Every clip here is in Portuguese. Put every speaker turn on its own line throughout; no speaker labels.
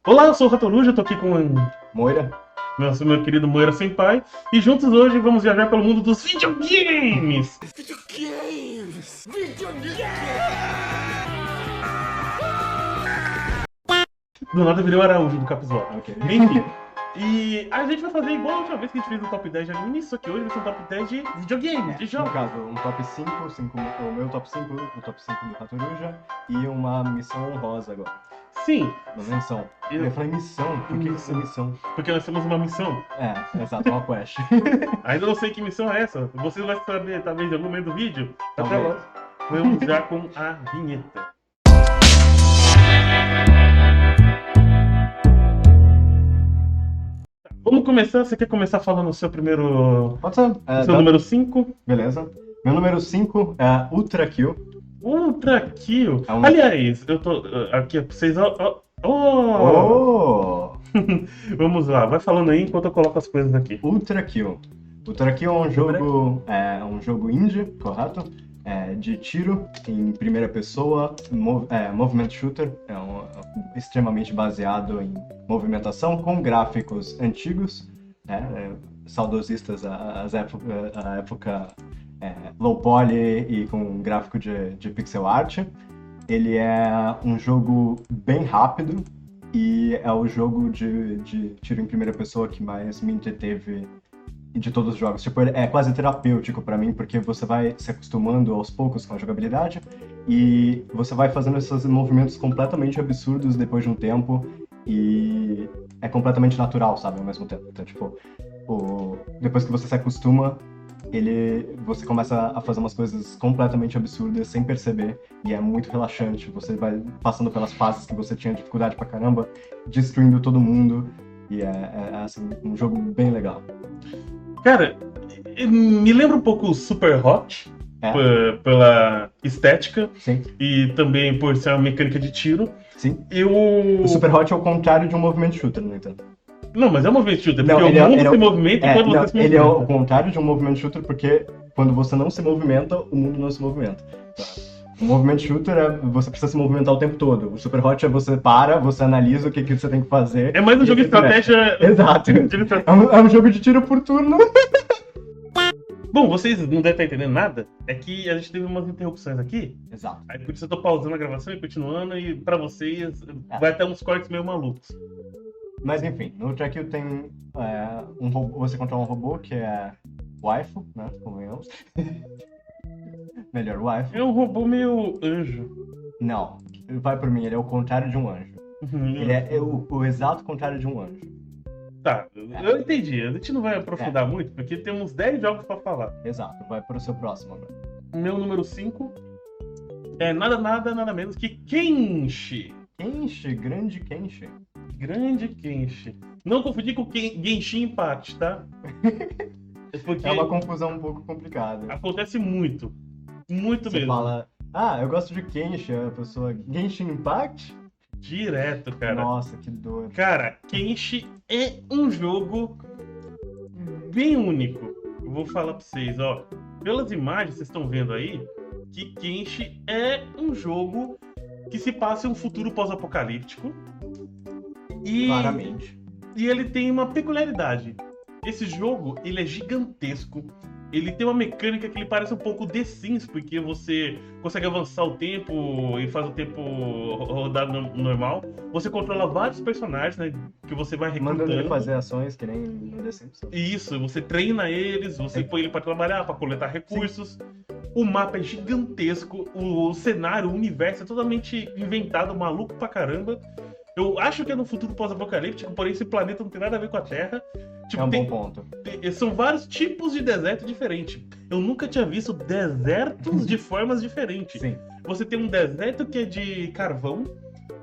Olá, eu sou o Ratoruja, eu tô aqui com
Moira?
meu querido Moira Senpai, e juntos hoje vamos viajar pelo mundo dos videogames!
Videogames! Videogames!
Do nada virei o Araújo do Capizola.
Ok.
Enfim, e a gente vai fazer igual a última vez que a gente fez o top 10 de anime, só que hoje vai ser um top 10 de videogames, de
No
jogos.
caso, um top 5, o meu top 5, o top 5 do Ratoruja e uma missão honrosa agora.
Sim,
Uma menção.
Eu-
Eu falei missão? Por que isso é missão?
porque nós temos uma missão.
Exato, uma quest.
Ainda não sei que missão é essa, você vai saber talvez em algum momento do vídeo. Até
Talvez.
lá, vamos já com a vinheta. Vamos começar, você quer começar falando o seu primeiro...
Pode ser?
seu número 5?
Beleza. Meu número 5 é Ultra Kill.
Ultra Kill.
É um-
Aliás, eu tô aqui pra vocês...
Oh!
Vamos lá, vai falando aí enquanto eu coloco as coisas aqui.
Ultra Kill. Ultra Kill é um jogo indie, correto? De tiro em primeira pessoa, movement shooter, extremamente baseado em movimentação, com gráficos antigos, saudosistas à época low poly e com gráfico de pixel art. Ele é um jogo bem rápido e é o jogo de tiro em primeira pessoa que mais me entreteve de todos os jogos. Tipo, ele é quase terapêutico pra mim, porque você vai se acostumando aos poucos com a jogabilidade e você vai fazendo esses movimentos completamente absurdos depois de um tempo e é completamente natural, sabe, ao mesmo tempo. Então, tipo, depois que você se acostuma, você começa a fazer umas coisas completamente absurdas sem perceber e é muito relaxante. Você vai passando pelas fases que você tinha dificuldade pra caramba, destruindo todo mundo e assim, um jogo bem legal.
Cara, me lembra um pouco o Super Hot, pela estética
Sim,
e também por ser uma mecânica de tiro.
sim.
Eu...
O Super Hot é o contrário de um movimento shooter, no entanto.
Não, mas é um movimento shooter,
Não,
porque
ele
o
é-
mundo
ele é
se
o-
movimenta enquanto você se
Ele é
movimenta.
o contrário de um movimento shooter, porque quando você não se movimenta, o mundo não se movimenta. O movimento shooter você precisa se movimentar o tempo todo. O Super Hot você para, você analisa o que você tem que fazer.
É mais um
e
jogo de
você mexe.
estratégia.
Exato.
de estratégia.
É um jogo de tiro por turno.
Bom, vocês não devem estar entendendo nada. É que a gente teve umas interrupções aqui.
Exato.
Aí por isso eu tô pausando a gravação e continuando. E pra vocês vai ter uns cortes meio malucos.
Mas enfim, no Ultra Kill tem um robô, você controla um robô que é waifu, né? Convenhamos. Melhor waifu.
É um robô meio anjo.
Não, vai por mim, ele é o contrário de um anjo. Ele é o exato contrário de um anjo.
Tá, eu entendi. A gente não vai aprofundar muito, porque temos 10 jogos pra falar.
Exato, vai pro seu próximo agora.
Meu número 5 é nada menos que Kenshi.
Kenshi, grande Kenshi.
Grande Kenshi. Não confundir com Genshin Impact, tá? É porque
É uma confusão um pouco complicada.
acontece muito. Muito
Você
mesmo.
fala, eu gosto de Kenshi, a pessoa, Genshin Impact?
Direto, cara.
Nossa, que dor.
Cara, Kenshi é um jogo bem único. Eu vou falar pra vocês, ó. Pelas imagens que vocês estão vendo aí, que Kenshi é um jogo que se passa em um futuro pós-apocalíptico. E,
Claramente.
e ele tem uma peculiaridade. Esse jogo, ele é gigantesco. Ele tem uma mecânica que ele parece um pouco The Sims, porque você consegue avançar o tempo e faz o tempo rodar normal. Você controla vários personagens, né, que você vai
Mandando ele
recrutando.
fazer ações que nem no The Simpsons.
Isso, você treina eles, você põe ele pra trabalhar, pra coletar recursos. O mapa é gigantesco, o cenário, o universo é totalmente inventado, maluco pra caramba. Eu acho que é no futuro pós-apocalíptico, porém esse planeta não tem nada a ver com a Terra. Tipo,
É um bom ponto.
são vários tipos de deserto diferentes. Eu nunca tinha visto desertos de formas diferentes.
Sim.
Você tem um deserto que é de carvão,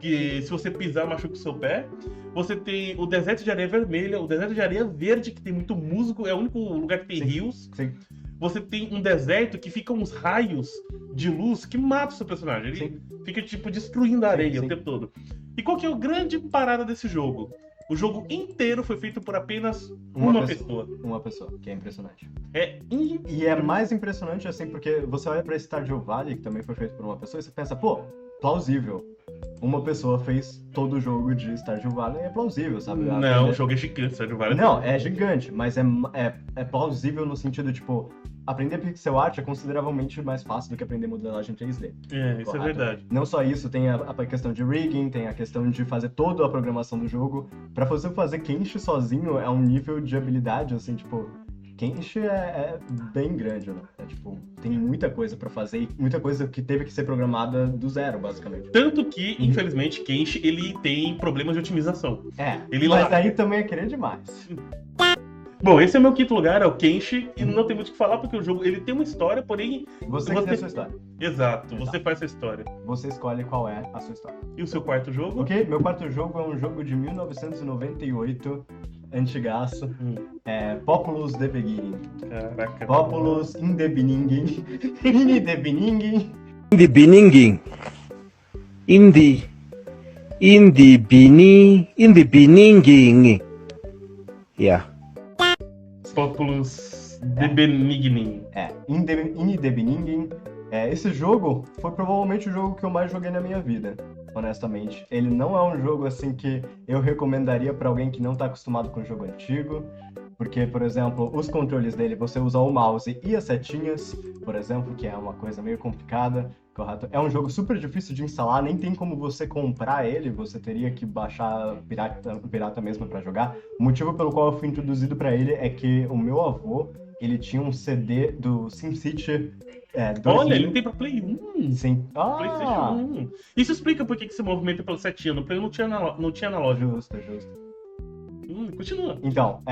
que se você pisar machuca o seu pé. Você tem o deserto de areia vermelha, o deserto de areia verde, que tem muito musgo, é o único lugar que tem
Sim.
rios.
Sim.
Você tem um deserto que fica uns raios de luz que matam o seu personagem. Ele
Sim.
fica, tipo, destruindo a areia
Sim.
o tempo todo. E qual que é a grande parada desse jogo? O jogo inteiro foi feito por apenas uma pessoa.
Uma pessoa, que é impressionante.
É
E é mais impressionante assim, porque você olha pra Stardew Valley, que também foi feito por uma pessoa, e você pensa, pô, plausível. uma pessoa fez todo o jogo de Stardew Valley, é plausível, sabe?
Não, o jogo é gigante, Stardew Valley.
Não, é gigante, mas é plausível no sentido, tipo, aprender pixel art é consideravelmente mais fácil do que aprender modelagem 3D.
É, isso
Correto?
é verdade.
Não só isso, tem a questão de rigging, tem a questão de fazer toda a programação do jogo. Pra você fazer Kenshi sozinho é um nível de habilidade, assim, tipo... Kenshi é bem grande, né? Tipo, tem muita coisa pra fazer e muita coisa que teve que ser programada do zero, basicamente.
Tanto que, infelizmente, Kenshi, ele tem problemas de otimização. Ele
mas
lá-
aí também é querer demais.
Bom, esse é o meu quinto lugar, é o Kenshi, e não tem muito o que falar, porque o jogo, ele tem uma história, porém...
Você que tem a sua história.
Exato, você faz sua história.
Você escolhe qual é a sua história.
E o seu quarto jogo?
Ok, meu quarto jogo é um jogo de 1998, antigaço. É Populous The Beginning.
Caraca.
Populous in the Beginning. In the Beginning.
In the beginning. In the beginning. Yeah.
Populous The Beginning.
In the Beginning. Esse jogo foi provavelmente o jogo que eu mais joguei na minha vida, honestamente. Ele não é um jogo assim que eu recomendaria pra alguém que não tá acostumado com jogo antigo, porque, por exemplo, os controles dele, você usa o mouse e as setinhas, por exemplo, que é uma coisa meio complicada, correto? É um jogo super difícil de instalar, nem tem como você comprar ele, você teria que baixar pirata mesmo pra jogar. O motivo pelo qual eu fui introduzido pra ele é que o meu avô, ele tinha um CD do SimCity 2000.
Olha, ele tem pra Play 1.
Sim.
PlayStation 1. Isso explica por que você movimenta pela setinha. No Play não tinha analógico.
Justo.
Continua.
Então,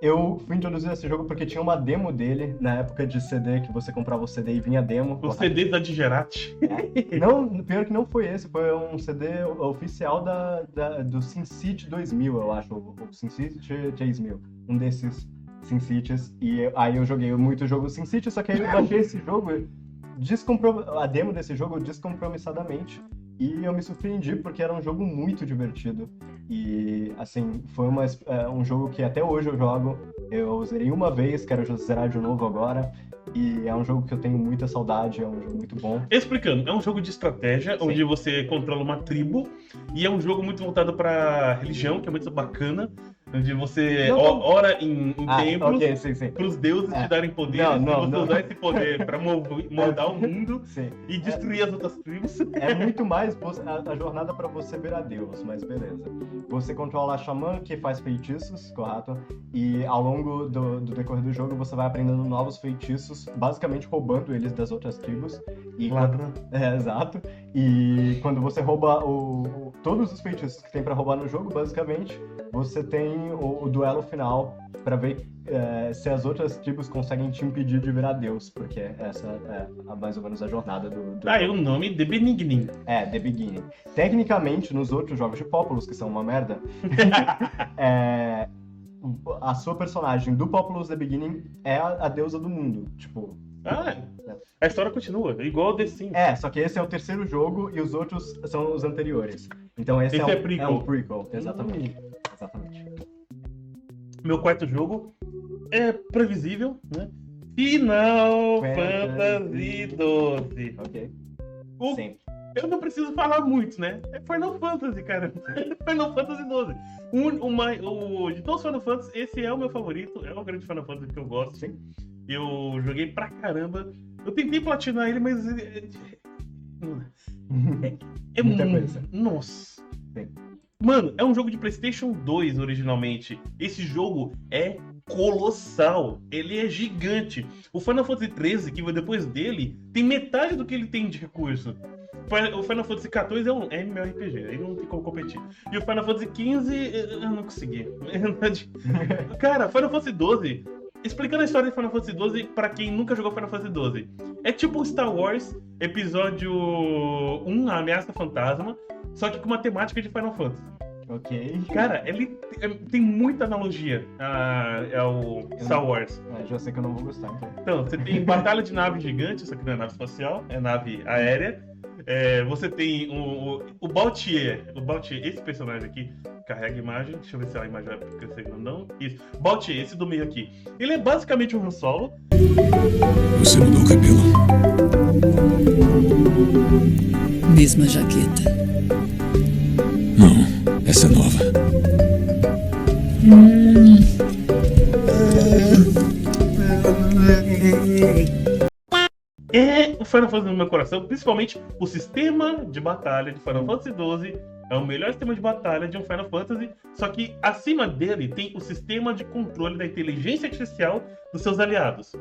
eu fui introduzido a esse jogo porque tinha uma demo dele, na época de CD, que você comprava o CD e vinha demo.
O CD da Digerati.
Não, pior que não foi esse, foi um CD oficial do SimCity 2000, eu acho, o SimCity 3000, um desses SimCities, e aí eu joguei muito jogo SimCity, só que aí eu baixei esse jogo, a demo desse jogo descompromissadamente, e eu me surpreendi porque era um jogo muito divertido, e assim, foi um jogo que até hoje eu jogo, eu zerei uma vez, quero zerar de novo agora, e é um jogo que eu tenho muita saudade, é um jogo muito bom.
Explicando, é um jogo de estratégia, onde você controla uma tribo, e é um jogo muito voltado pra religião, que é muito bacana, onde você ora em templos,
okay, sim.
para os deuses te darem poderes, e você usar esse poder pra moldar o mundo e destruir as outras tribos.
É muito mais a jornada pra você virar Deus, mas beleza. Você controla a xamã que faz feitiços, correto? E ao longo do decorrer do jogo você vai aprendendo novos feitiços, basicamente roubando eles das outras tribos.
Ladrão.
Exato. E quando você rouba todos os feitiços que tem pra roubar no jogo, basicamente, você tem o duelo final pra ver se as outras tribos conseguem te impedir de virar Deus, porque essa é mais ou menos a jornada do
e o nome The Beginning.
The Beginning. Tecnicamente, nos outros jogos de Populous, que são uma merda, a sua personagem do Populous The Beginning é a deusa do mundo, tipo...
A história continua, igual o The Sims.
Só que esse é o terceiro jogo e os outros são os anteriores. Então esse
é prequel.
É um prequel, exatamente.
Meu quarto jogo é previsível, né? Final Fantasy XII.
Ok.
Sim. Eu não preciso falar muito, né? É Final Fantasy, cara. Final Fantasy XII. De todos os Final Fantasy, esse é o meu favorito. É o grande Final Fantasy que eu gosto.
Sim.
Eu joguei pra caramba. Eu tentei platinar ele, mas... É
muita coisa.
Nossa.
Sim.
Mano, é um jogo de PlayStation 2 originalmente. Esse jogo é colossal. Ele é gigante. O Final Fantasy XIII, que veio depois dele, tem metade do que ele tem de recurso. O Final Fantasy XIV é um MMORPG, aí não tem como competir. E o Final Fantasy XV, eu não consegui. Cara, Final Fantasy XII... Explicando a história de Final Fantasy XII pra quem nunca jogou Final Fantasy XII. É tipo Star Wars, episódio 1, A Ameaça Fantasma, só que com uma temática de Final Fantasy.
Ok.
Cara, ele tem muita analogia ao Star Wars.
Já sei que eu não vou gostar, então.
Então, você tem batalha de nave gigante, só que não é nave espacial, é nave aérea. Você tem o Baltier, esse personagem aqui, carrega a imagem, deixa eu ver se a imagem vai crescer grandão. Isso, Baltier, esse do meio aqui. Ele é basicamente um Han Solo.
Você mudou o cabelo?
mesma jaqueta.
Não, essa é nova.
É o Final Fantasy no meu coração, principalmente o sistema de batalha de Final Fantasy XII. É o melhor sistema de batalha de um Final Fantasy, só que acima dele tem o sistema de controle da inteligência artificial dos seus aliados.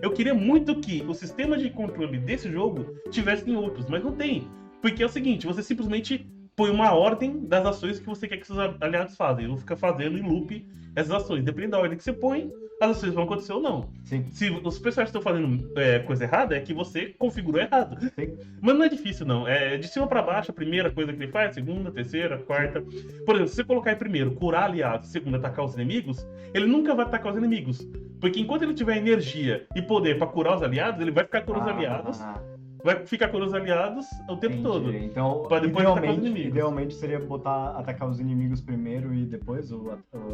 Eu queria muito que o sistema de controle desse jogo tivesse em outros, mas não tem. Porque é o seguinte, você simplesmente põe uma ordem das ações que você quer que seus aliados façam. Ele fica fazendo em loop essas ações. Dependendo da ordem que você põe, as ações vão acontecer ou não.
Sim.
Se os personagens estão fazendo coisa errada, é que você configurou errado.
Sim.
Mas não é difícil, não. É de cima pra baixo, a primeira coisa que ele faz, segunda, terceira, quarta. Por exemplo, se você colocar em primeiro, curar aliados, segundo, atacar os inimigos, ele nunca vai atacar os inimigos. Porque enquanto ele tiver energia e poder pra curar os aliados, ele vai ficar curando os aliados. Vai ficar curando os aliados o tempo todo.
Então,
Pra depois atacar os inimigos.
idealmente seria atacar os inimigos primeiro e depois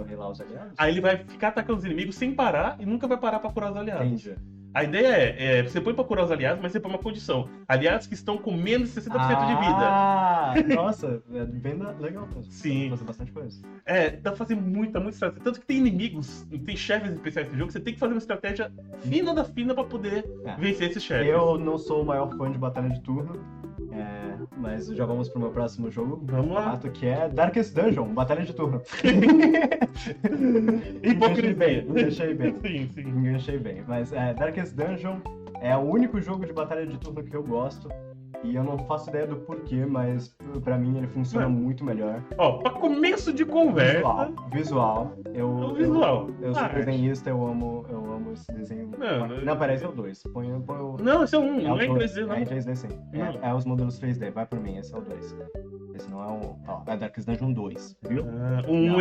relar os aliados?
Aí ele vai ficar atacando os inimigos sem parar e nunca vai parar pra curar os aliados.
Entendi.
A ideia é, você põe pra curar os aliados, mas você põe uma condição. Aliados que estão com menos de 60% de vida.
Ah, nossa, é bem legal mesmo.
Sim.
Dá pra fazer bastante coisa.
Dá pra fazer muita estratégia. Tanto que tem inimigos, tem chefes especiais no jogo, você tem que fazer uma estratégia fina da fina pra poder vencer esses chefes.
Eu não sou o maior fã de batalha de turno, mas já vamos pro meu próximo jogo.
Vamos lá.
Que é Darkest Dungeon, batalha de turno.
Hipocrisia.
Enganchei bem.
Sim.
Enganchei bem. Mas Darkest Dungeon é o único jogo de batalha de turno que eu gosto. E eu não faço ideia do porquê, mas pra mim ele funciona muito melhor.
Ó, pra começo de conversa...
Visual.
O visual.
Eu sou desenhista, eu amo esse desenho.
Não,
parece o 2. Põe o...
Não, esse é um, não é em 3D, não.
É em 3D, sim. É os modelos 3D, vai por mim, esse é o 2. Esse não é o... Ó, é Darkest Dungeon 2, viu?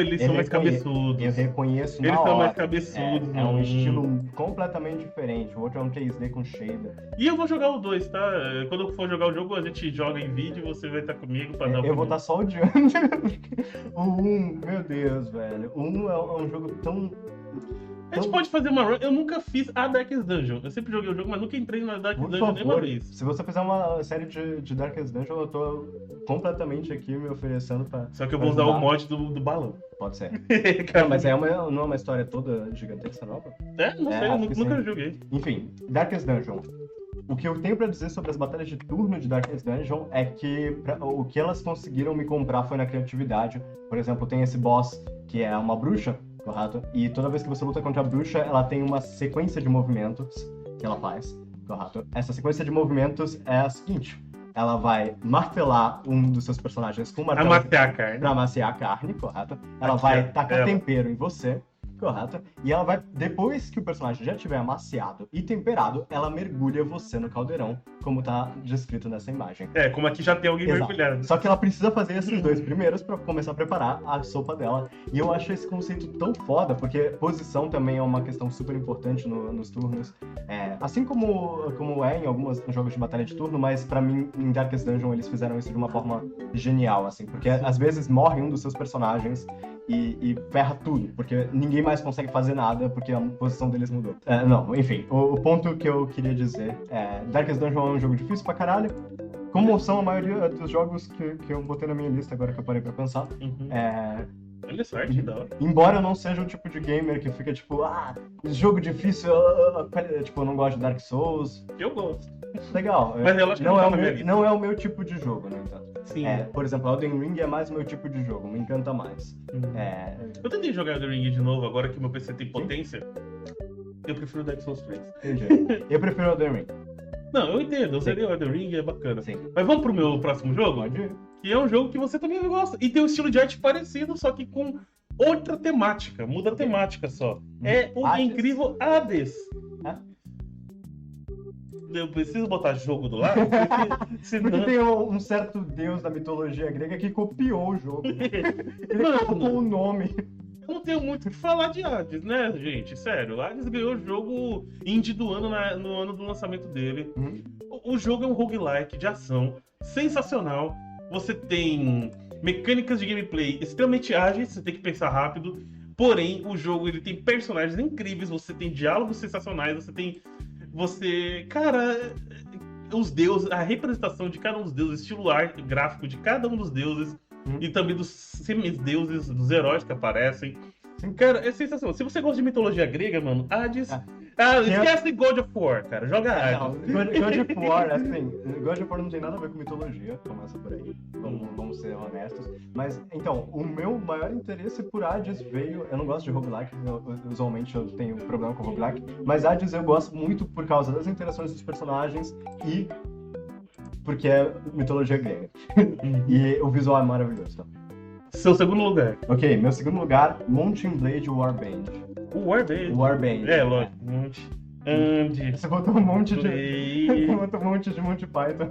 Eles são mais cabeçudos.
Eu reconheço
Eles
na
são
hora.
mais cabeçudos.
É um estilo completamente diferente. O outro é um 3D com shader.
E eu vou jogar o 2, tá? Quando eu for jogar o jogo, a gente joga em vídeo, você vai estar comigo pra dar
Eu vou estar só odiando. O 1, meu Deus, velho. O 1 é um jogo tão...
A gente pode fazer uma run. Eu nunca fiz a Darkest Dungeon. Eu sempre joguei o jogo, mas nunca entrei na Darkest Dungeon nenhuma vez.
Se você fizer uma série de Darkest Dungeon, eu tô completamente aqui me oferecendo pra...
Só que eu vou usar o mod do balão.
Pode ser.
Cara,
Mas não é uma história toda gigantesca nova?
Não sei, eu nunca joguei.
Enfim, Darkest Dungeon. O que eu tenho pra dizer sobre as batalhas de turno de Darkest Dungeon é que o que elas conseguiram me comprar foi na criatividade. Por exemplo, tem esse boss que é uma bruxa, correto? E toda vez que você luta contra a bruxa, ela tem uma sequência de movimentos que ela faz, correto? Essa sequência de movimentos é a seguinte: ela vai martelar um dos seus personagens com martelo pra amaciar a carne, correto? Ela vai tacar tempero em você, correto? E ela vai, depois que o personagem já tiver amaciado e temperado, ela mergulha você no caldeirão, como tá descrito nessa imagem.
Como aqui já tem alguém mergulhado.
Só que ela precisa fazer esses dois primeiros pra começar a preparar a sopa dela. E eu acho esse conceito tão foda, porque posição também é uma questão super importante nos turnos. Assim como é em alguns jogos de batalha de turno, mas pra mim, em Darkest Dungeon, eles fizeram isso de uma forma genial, assim. Porque às vezes morre um dos seus personagens e ferra tudo, porque ninguém mais consegue fazer nada, porque a posição deles mudou. Enfim, o ponto que eu queria dizer é: Darkest Dungeon é um jogo difícil pra caralho, como são a maioria dos jogos que eu botei na minha lista agora que eu parei pra pensar.
Olha sorte, da hora.
Embora eu não seja o tipo de gamer que fica tipo, jogo difícil, tipo, eu não gosto de Dark Souls.
Eu gosto.
Legal.
Mas eu acho que
não é o meu tipo de jogo, no entanto.
Sim.
Por exemplo, Elden Ring é mais o meu tipo de jogo, me encanta mais.
Eu tentei jogar Elden Ring de novo, agora que meu PC tem potência. Eu prefiro Dark Souls 3.
Entendi. Eu prefiro Elden Ring.
Não, eu entendo, eu seria o Elden Ring, é bacana.
Sim.
Mas vamos pro meu próximo jogo?
Pode ir.
Que é um jogo que você também gosta. E tem um estilo de arte parecido, só que com outra temática. Muda a temática só. É o incrível Hades. Eu preciso botar jogo do lado, porque senão...
Porque tem um certo deus da mitologia grega que copiou o jogo. Ele colocou o nome.
Eu não tenho muito o que falar de Hades, né, gente? Sério, Hades ganhou o jogo indie do ano no ano do lançamento dele. O jogo é um roguelike de ação sensacional. Você tem mecânicas de gameplay extremamente ágeis, você tem que pensar rápido. Porém, o jogo ele tem personagens incríveis, você tem diálogos sensacionais, Cara, os deuses, a representação de cada um dos deuses, estilo arte, gráfico de cada um dos deuses e também dos semideuses, dos heróis que aparecem. Cara, é sensacional. Se você gosta de mitologia grega, mano, Hades. Esquece God of War, cara. Joga
Não,
Hades.
God of War, assim, God of War não tem nada a ver com mitologia, começa por aí, vamos ser honestos. Mas, então, o meu maior interesse por Hades veio... Eu não gosto de roguelike, usualmente eu tenho problema com roguelike, mas Hades eu gosto muito por causa das interações dos personagens e porque é mitologia grega. E o visual é maravilhoso, tá?
Seu segundo lugar.
Ok, meu segundo lugar, Mountain Blade Warband.
O Warband.
Warband.
É, lógico. Andy.
Você botou um monte de...
Play.
Você botou um monte de Monty Python.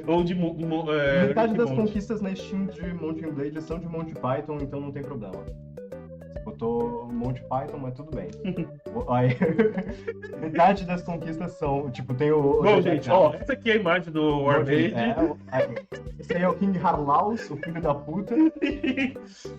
Ou de.
Metade das
Monty.
conquistas na Steam de Mountain Blade são de Monty Python, então não tem problema. Você botou Monty Python, mas tudo bem. Aí, metade das conquistas são, tipo, tem o...
Bom, gente, ó, essa aqui é a imagem do Warband.
Esse aí é o King Harlaus, o filho da puta.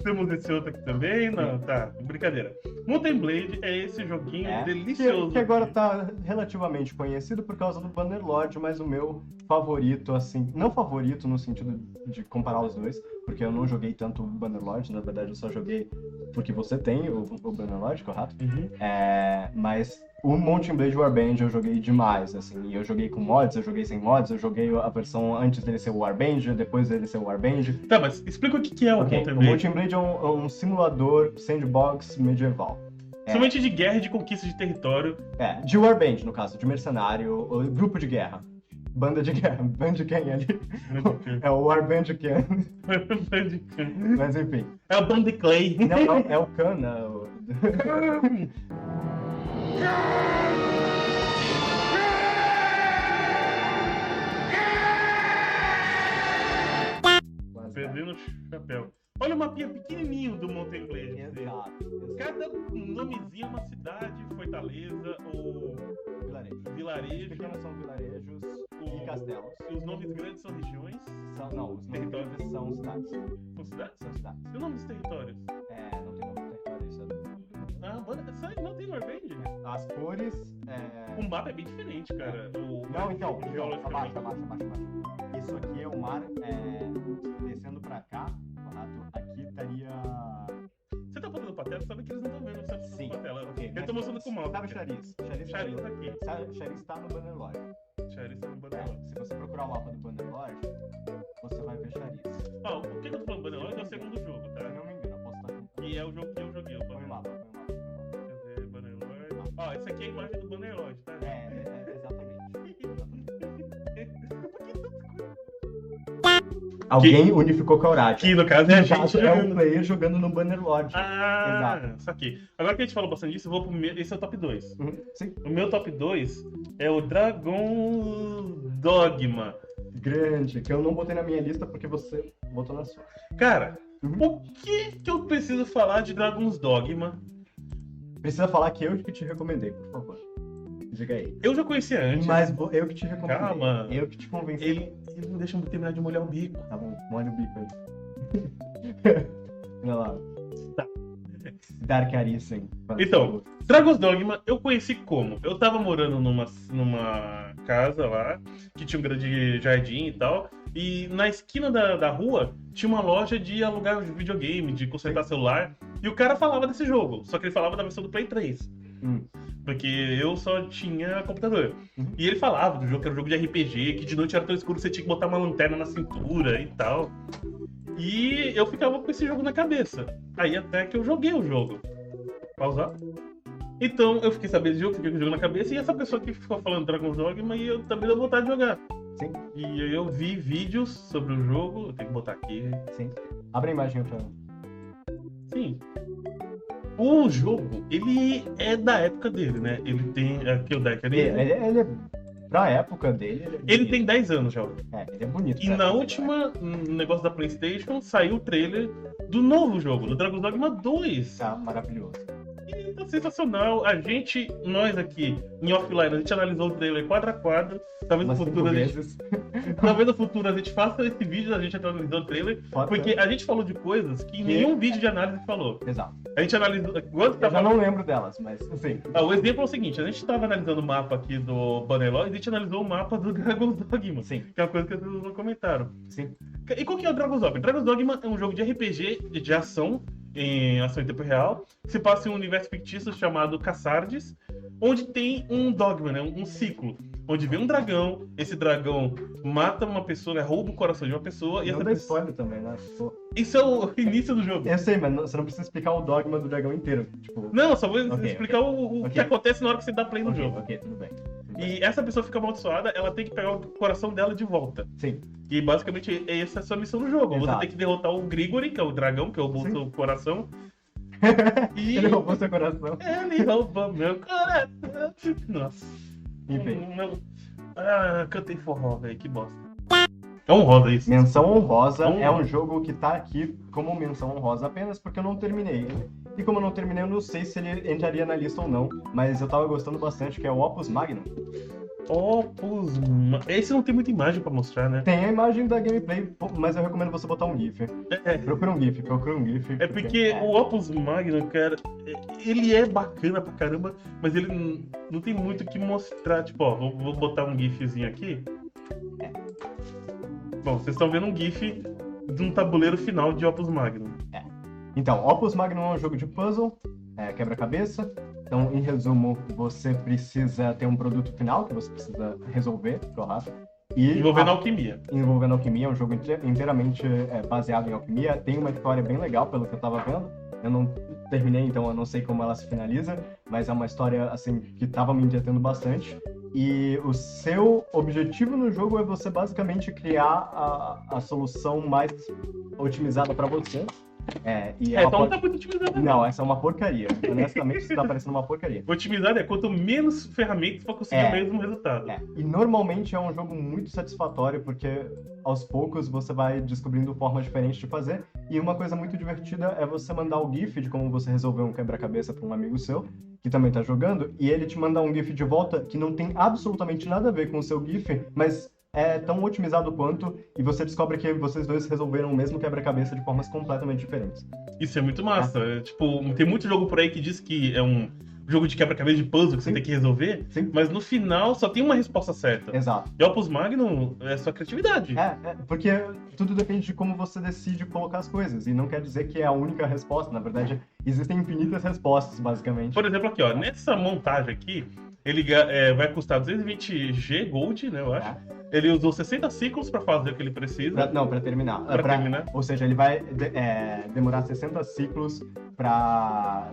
Temos esse outro aqui também. Não, tá, brincadeira. Mountain Blade é esse joguinho delicioso.
Que agora tá relativamente conhecido por causa do Bannerlord, mas o meu favorito, assim, não favorito no sentido de comparar os dois, porque eu não joguei tanto o Bannerlord, na verdade eu só joguei porque você tem o Bannerlord, correto? Mas o Mountain Blade Warband eu joguei demais, assim, e eu joguei com mods, eu joguei sem mods, eu joguei a versão antes dele ser o Warband, depois dele ser o Warband.
Tá, mas explica o que é o Mountain
O
Blade.
Mountain Blade é um simulador sandbox medieval.
Somente de guerra e de conquista de território.
De Warband, no caso, de mercenário, grupo de guerra. Banda de guerra, Bandicam ali. É o Warbandicam. Mas enfim.
É o Bandiclay.
Não, é o Khan,
Perdendo o chapéu. Olha o mapinha pequenininho do Mountain Blade.
Exato.
Cada nomezinho é uma cidade, fortaleza ou vilarejo.
Pequenos são vilarejos e castelos.
Os nomes grandes são regiões.
Não, os nomes grandes são cidades.
São cidades?
São cidades.
E o nome dos territórios?
Não tem nome de território, isso
Não tem Warband?
As cores...
O mapa é bem diferente, cara.
Não, então,
geologicamente.
abaixa. Isso aqui é o mar, descendo pra cá, correto? Aqui estaria...
Você tá botando pra tela, sabe que eles não estão vendo você
Sim.
pra tela.
Ok,
Eu tô mostrando com o mouse.
Sabe Charis?
Charis aqui.
Charis tá no Bannerlord.
Charis tá no Bannerlord.
Se você procurar o mapa do Bannerlord, você vai ver Charis.
Ó, o que eu tô falando Bannerlord é o segundo jogo,
Se
tá?
eu não me engano, eu posso estar com...
E é o jogo que eu joguei, o
Põe o mapa.
Quer ver, Bannerlord. Ó, esse aqui é a imagem do Bannerlord, tá?
Exatamente. Alguém unificou com a Urati.
Que no caso é a
No
gente
caso, é um
jogando.
player jogando no Bannerlord.
Exato. Isso aqui. Agora que a gente falou bastante disso, eu vou pro meu. Esse é o top 2.
Sim.
O meu top 2 é o Dragon Dogma.
Grande, que eu não botei na minha lista porque você botou na sua.
Cara, o que eu preciso falar de Dragon's Dogma?
Precisa falar que eu que te recomendei, por favor. Diga aí.
Eu já conhecia antes.
Mas eu que te recomendei.
Calma.
Eu que te convenci.
Ele não deixa eu terminar de molhar o bico.
Tá bom, molha o bico aí. Olha lá.
Tá.
Dark Arisen.
Então, Dragon's Dogma eu conheci como? Eu tava morando numa casa lá, que tinha um grande jardim e tal, e na esquina da rua tinha uma loja de alugar videogame, de consertar celular, e o cara falava desse jogo, só que ele falava da versão do Play 3. Porque eu só tinha computador. E ele falava do jogo, que era um jogo de RPG, que de noite era tão escuro, você tinha que botar uma lanterna na cintura e tal. E eu ficava com esse jogo na cabeça. Aí até que eu joguei o jogo. Pausar. Então eu fiquei sabendo desse jogo, fiquei com o jogo na cabeça, e essa pessoa que ficou falando Dragon's Dogma, e eu também deu vontade de jogar.
Sim.
E aí eu vi vídeos sobre o jogo, eu tenho que botar aqui.
Sim. Abre a imagem pra mim.
Sim. O jogo, ele é da época dele, né? Ele tem aqui o deck ali.
Ele é... Pra época dele...
Ele tem 10 anos já.
Ele é bonito.
E na última negócio da PlayStation saiu o trailer do novo jogo, do Dragon's Dogma 2.
Tá maravilhoso.
E tá sensacional. Nós aqui, em offline, a gente analisou o trailer quadro a quadro. Talvez no
Umas 5
futuro
vezes.
talvez no futuro a gente faça esse vídeo da gente analisando o trailer.
Pode
Porque
ser.
a gente falou de coisas que nenhum vídeo de análise falou.
Exato.
A gente analisou.
Eu já não lembro delas, mas sim.
O exemplo é o seguinte: a gente estava analisando o mapa aqui do Bannerlord e a gente analisou o mapa do Dragon's Dogma.
Sim.
Que é uma coisa que vocês não comentaram.
Sim.
E qual que é o Dragon's Dogma? Dragon's Dogma é um jogo de RPG de ação em tempo real, que se passa em um universo fictício chamado Cassardes, onde tem um dogma, né? Um ciclo. Onde vem um dragão, esse dragão mata uma pessoa, né? Rouba o coração de uma pessoa e
Não
essa
dá
pessoa...
spoiler também, né? Pô.
Isso é o início do jogo.
Eu sei, mas você não precisa explicar o dogma do dragão inteiro. Tipo,
Não, só vou
Ok,
explicar o que
Ok.
acontece na hora que você dá play no jogo.
ok, tudo bem.
E essa pessoa fica amaldiçoada, ela tem que pegar o coração dela de volta.
Sim,
E basicamente essa é a sua missão no jogo. Você
Exato.
tem que derrotar o Grigori, que é o dragão, que roubou o
Sim.
seu coração. E...
ele roubou seu coração.
Ele roubou meu coração. Nossa.
Enfim,
Cantei forró, velho. Que bosta. É honrosa isso.
menção honrosa
Honrosa.
é um jogo que tá aqui como menção honrosa apenas porque eu não terminei ele. E como eu não terminei, eu não sei se ele entraria na lista ou não, mas eu tava gostando bastante, que é o Opus Magnum.
Esse não tem muita imagem pra mostrar, né?
Tem a imagem da gameplay, mas eu recomendo você botar um GIF. Procura um GIF.
É porque o Opus Magnum, cara, ele é bacana pra caramba, mas ele não tem muito o que mostrar. Tipo, ó, vou botar um GIFzinho aqui. Bom, vocês estão vendo um GIF de um tabuleiro final de Opus Magnum.
Então, Opus Magnum é um jogo de puzzle, quebra-cabeça. Então, em resumo, você precisa ter um produto final que você precisa resolver, correto? E
Envolvendo alquimia.
envolvendo alquimia, é um jogo inteiramente baseado em alquimia. Tem uma história bem legal, pelo que eu tava vendo. Eu não terminei, então eu não sei como ela se finaliza, mas é uma história assim que tava me entretendo bastante. E o seu objetivo no jogo é você basicamente criar a solução mais otimizada para você.
Então não tá muito otimizado.
Não, essa é uma porcaria. Honestamente, isso tá parecendo uma porcaria.
Otimizado é quanto menos ferramentas pra conseguir o mesmo resultado.
E normalmente é um jogo muito satisfatório, porque aos poucos você vai descobrindo formas diferentes de fazer. E uma coisa muito divertida é você mandar o GIF de como você resolveu um quebra-cabeça para um amigo seu, que também tá jogando, e ele te mandar um GIF de volta que não tem absolutamente nada a ver com o seu GIF, mas é tão otimizado quanto, e você descobre que vocês dois resolveram o mesmo quebra-cabeça de formas completamente diferentes.
Isso é muito massa. Tipo, tem muito jogo por aí que diz que é um jogo de quebra-cabeça de puzzle que você
Sim.
tem que resolver,
Sim.
mas no final só tem uma resposta certa.
Exato.
E Opus Magnum é sua criatividade.
Porque tudo depende de como você decide colocar as coisas, e não quer dizer que é a única resposta, na verdade, existem infinitas respostas, basicamente.
Por exemplo, aqui, ó, nessa montagem aqui, ele vai custar 220G Gold, né, eu acho. Ele usou 60 ciclos pra fazer o que ele precisa.
Pra terminar.
Pra terminar.
Ou seja, ele vai demorar 60 ciclos pra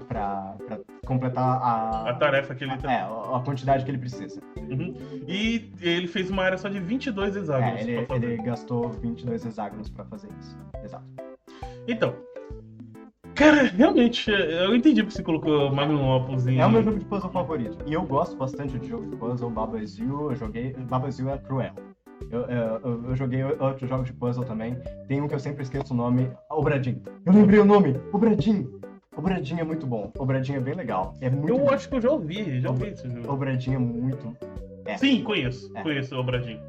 completar
A tarefa que ele tá.
a quantidade que ele precisa.
Uhum. E ele fez uma área só de 22 hexágonos. pra fazer.
Ele gastou 22 hexágonos pra fazer isso. Exato.
Então, cara, realmente, eu entendi porque você colocou Magnum Opus em...
É o meu jogo de puzzle favorito. E eu gosto bastante de jogo de puzzle. Baba Is You, eu joguei. Baba Is You é cruel. Eu joguei outros jogos de puzzle também. Tem um que eu sempre esqueço o nome. O Bradin. Eu lembrei o nome. O Bradin. O Bradin é muito bom. O Bradin é bem legal. É muito
Eu
bom.
acho que eu já ouvi esse jogo.
O Bradin é muito...
Sim, conheço o Obradinho.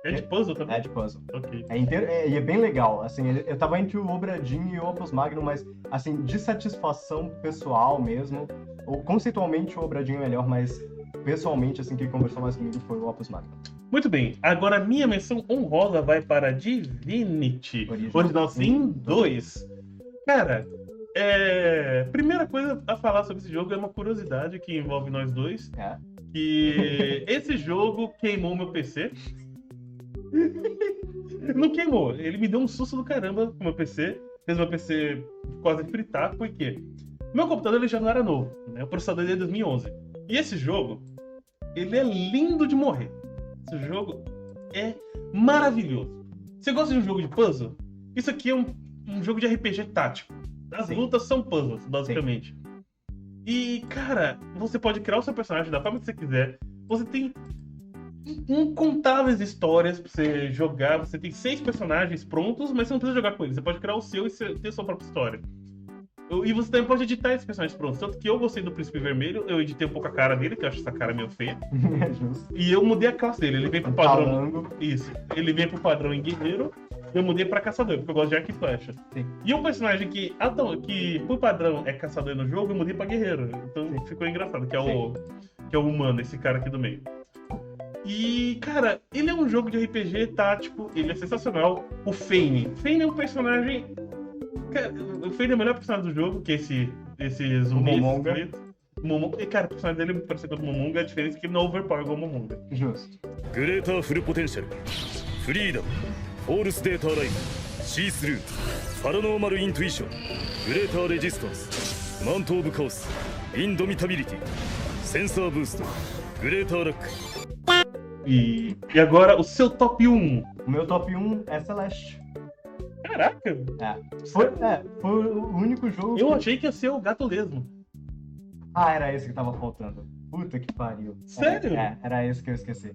É de puzzle também?
É de puzzle.
Ok.
E é bem legal, assim, eu tava entre o Obradinho e o Opus Magnum, mas, assim, de satisfação pessoal mesmo, ou conceitualmente o Obradinho é melhor, mas pessoalmente, assim, quem conversou mais comigo foi o Opus Magnum.
Muito bem, agora a minha menção honrosa vai para Divinity Original Sin 2. Cara, primeira coisa a falar sobre esse jogo é uma curiosidade que envolve nós dois. Que esse jogo queimou meu PC. Não queimou, ele me deu um susto do caramba com o meu PC. Fez meu PC quase fritar, por quê? Meu computador ele já não era novo, né? O processador dele é 2011. E esse jogo, ele é lindo de morrer. Esse jogo é maravilhoso. Você gosta de um jogo de puzzle? Isso aqui é um jogo de RPG tático. As lutas são puzzles, basicamente. Sim. E, cara, você pode criar o seu personagem da forma que você quiser. Você tem incontáveis histórias pra você jogar. Você tem 6 personagens prontos, mas você não precisa jogar com eles. Você pode criar o seu e ter sua própria história. E você também pode editar esses personagens prontos. Tanto que eu gostei do Príncipe Vermelho, eu editei um pouco a cara dele, que eu acho essa cara meio feia.
É justo.
E eu mudei a classe dele. Ele vem pro padrão.
Calango.
Isso. Ele vem pro padrão em guerreiro. Eu mudei pra caçador, porque eu gosto de arco e flecha.
Sim.
E um personagem que por padrão é caçador no jogo, eu mudei pra guerreiro. Então ficou engraçado, que é o humano, esse cara aqui do meio. E, cara, ele é um jogo de RPG tático, ele é sensacional. O Fane. Fane é um personagem. Cara, o Fane é o melhor personagem do jogo, que é esse zumbi.
Momonga.
E, cara, o personagem dele é muito parecido com o Momonga, a diferença é que ele não é overpower igual o Momonga.
Justo.
グレーターフルポテンシャルフリーダムフォールスデーターライフシースルーパラノーマルイントゥイショングレーターレジスタンスマントオブカオスインドミタビリティセンサーブーストグレーターラック
E agora, o seu top 1.
O meu top 1 é Celeste.
Caraca,
Foi o único jogo.
eu achei que ia ser o gato lesmo.
Ah, era esse que tava faltando. Puta que pariu.
Sério?
Era esse que eu esqueci.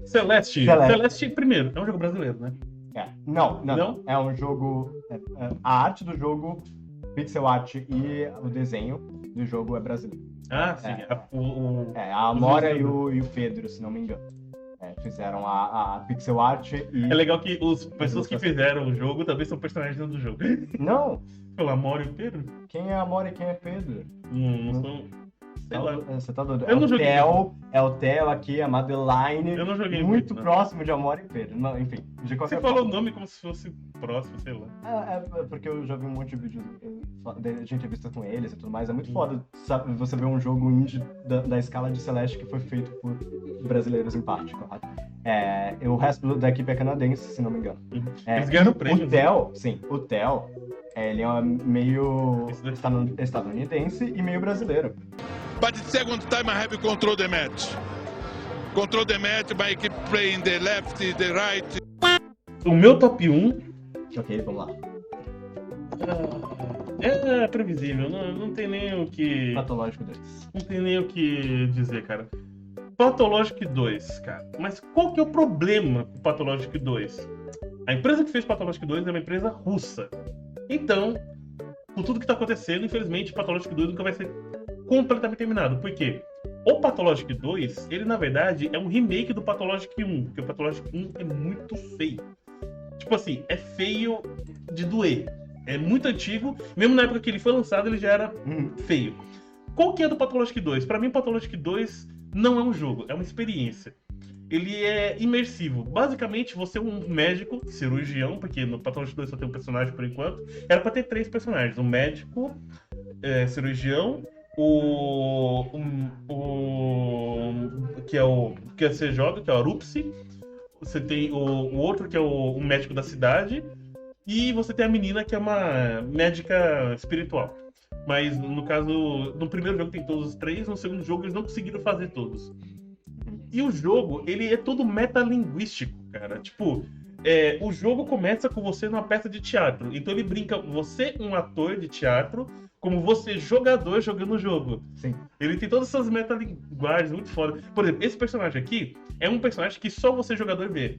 Celeste, primeiro, é um jogo brasileiro, né?
Não.
Não?
É um jogo. A arte do jogo, pixel art e o desenho do jogo é brasileiro.
Ah, sim.
A Amora e o Pedro, se não me engano. Fizeram a pixel art e.
É legal que as pessoas que fizeram o jogo também são personagens do jogo.
Não!
Pelo Amor e o Pedro?
Quem é a Amora e quem é Pedro?
Não são. Sei lá.
Você tá doido?
Eu não joguei.
É o Theo aqui, a Madeline.
Eu não joguei
muito
muito, não.
próximo de Amora e Pedro. Não, enfim, de qualquer
Você falou o
forma.
nome como se fosse próximo, sei lá.
É porque eu já vi um monte de vídeos de entrevista com eles e tudo mais. É muito foda, sabe, você ver um jogo indie da escala de Celeste que foi feito por brasileiros em parte, correto? O resto da equipe é canadense, se não me engano.
Eles ganharam o prêmio.
O Theo, ele é meio estadunidense e meio brasileiro.
But the second time I have control the match. Control the match, my keep playing the left, the right.
O meu top 1
Ok, vamos lá.
é previsível, não tem nem o que.
Patológico 2.
Não tem nem o que dizer, cara. Pathologic 2, cara. Mas qual que é o problema com Pathologic 2? A empresa que fez Pathologic 2 é uma empresa russa. Então, com tudo que tá acontecendo, infelizmente, Pathologic 2 nunca vai ser completamente terminado. Por quê? O Pathologic 2, ele na verdade é um remake do Pathologic 1, porque o Pathologic 1 é muito feio. Tipo assim, é feio de doer. É muito antigo, mesmo na época que ele foi lançado, ele já era feio. Qual que é do Pathologic 2? Pra mim, o Pathologic 2 não é um jogo, é uma experiência. Ele é imersivo. Basicamente, você é um médico, cirurgião, porque no Pathologic 2 só tem um personagem por enquanto. Era pra ter 3 personagens, um médico, cirurgião, que você joga, que é o Rupsi. Você tem o outro, que é o médico da cidade. E você tem a menina, que é uma médica espiritual. Mas, no caso, no primeiro jogo tem todos os 3, no segundo jogo eles não conseguiram fazer todos. E o jogo, ele é todo metalinguístico, cara. Tipo, o jogo começa com você numa peça de teatro. Então ele brinca, você um ator de teatro, como você jogador jogando o jogo.
Sim.
Ele tem todas essas metalinguagens muito foda. Por exemplo, esse personagem aqui é um personagem que só você jogador vê.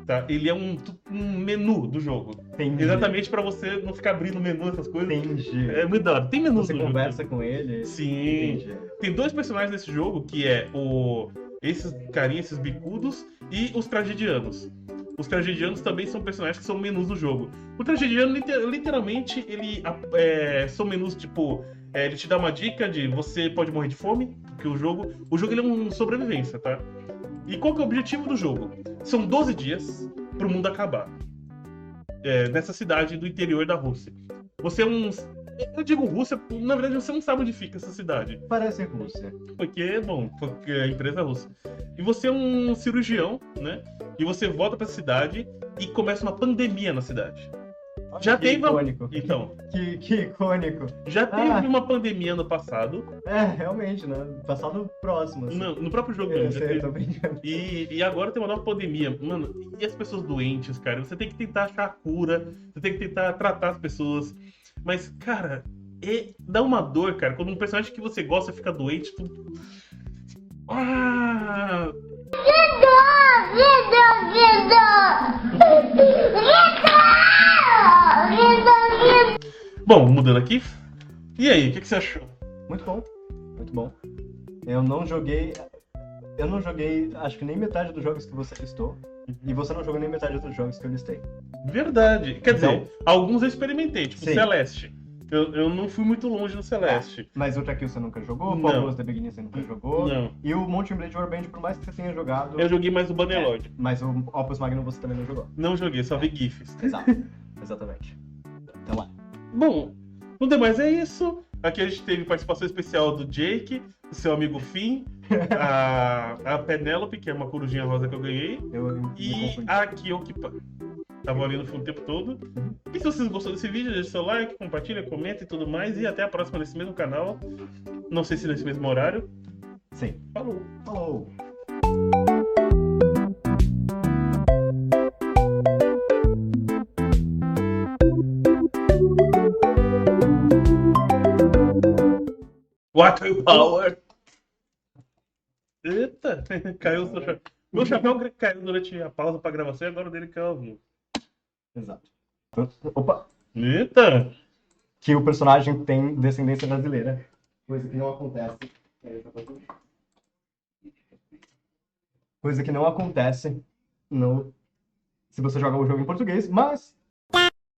Tá? Ele é um menu do jogo.
Entendi.
Exatamente pra você não ficar abrindo menu, essas coisas.
Entendi.
É muito da hora. Tem menu
Você
no jogo.
conversa com ele.
Sim.
Entendi.
Tem 2 personagens nesse jogo, que é esses carinhas, esses bicudos, e os tragedianos. Os tragedianos também são personagens que são menus do jogo. O tragediano, literalmente, ele são menus, tipo... ele te dá uma dica de você pode morrer de fome, porque o jogo ele é uma sobrevivência, tá? E qual que é o objetivo do jogo? São 12 dias pro mundo acabar. Nessa cidade do interior da Rússia. Você é um... Eu digo Rússia, na verdade você não sabe onde fica essa cidade.
Parece Rússia.
Porque é a empresa é russa. E você é um cirurgião, né? E você volta pra cidade e começa uma pandemia na cidade.
Olha,
Já
que
teve
icônico.
Então,
Que icônico.
já teve uma pandemia no passado.
Realmente, né? Passado próximo. Assim.
No próprio jogo
Eu
mesmo. já
sei,
teve.
tô brincando.
E agora tem uma nova pandemia. Mano, e as pessoas doentes, cara? Você tem que tentar achar a cura, você tem que tentar tratar as pessoas. Mas, cara, dá uma dor, cara. Quando um personagem que você gosta fica doente, tudo. Bom, mudando aqui. E aí, o que você achou?
Muito bom, muito bom. Eu não joguei, acho que nem metade dos jogos que você listou. E você não jogou nem metade dos jogos que eu listei.
Verdade. Quer dizer,
Então-
alguns eu experimentei, tipo
Sim.
Celeste. Eu não fui muito longe no Celeste.
Mas o Trakill você nunca jogou,
Não.
Fabulous The Beginning você nunca jogou.
Não.
E o Mountain Blade Warband, por mais que você tenha jogado...
Eu joguei mais o Bannerlord.
Mas o Opus Magnum você também não jogou.
Não joguei, só vi GIFs.
Exato, exatamente. Então lá.
Bom, no demais é isso. Aqui a gente teve participação especial do Jake, do seu amigo Finn, a Penélope, que é uma corujinha rosa que eu ganhei,
Eu me
e
confundi.
a Kyokipa. Tava ali no fundo o tempo todo. E se vocês gostou desse vídeo, deixa seu like, compartilha, comenta e tudo mais. E até a próxima nesse mesmo canal. Não sei se nesse mesmo horário.
Sim.
Falou!
Falou!
Water Power! Eita! Caiu o seu chapéu. Meu chapéu caiu durante a pausa pra gravação e agora o dele caiu ao vivo.
Exato. Opa!
Eita!
Que o personagem tem descendência brasileira. Coisa que não acontece. Coisa que não acontece no... se você joga o jogo em português, mas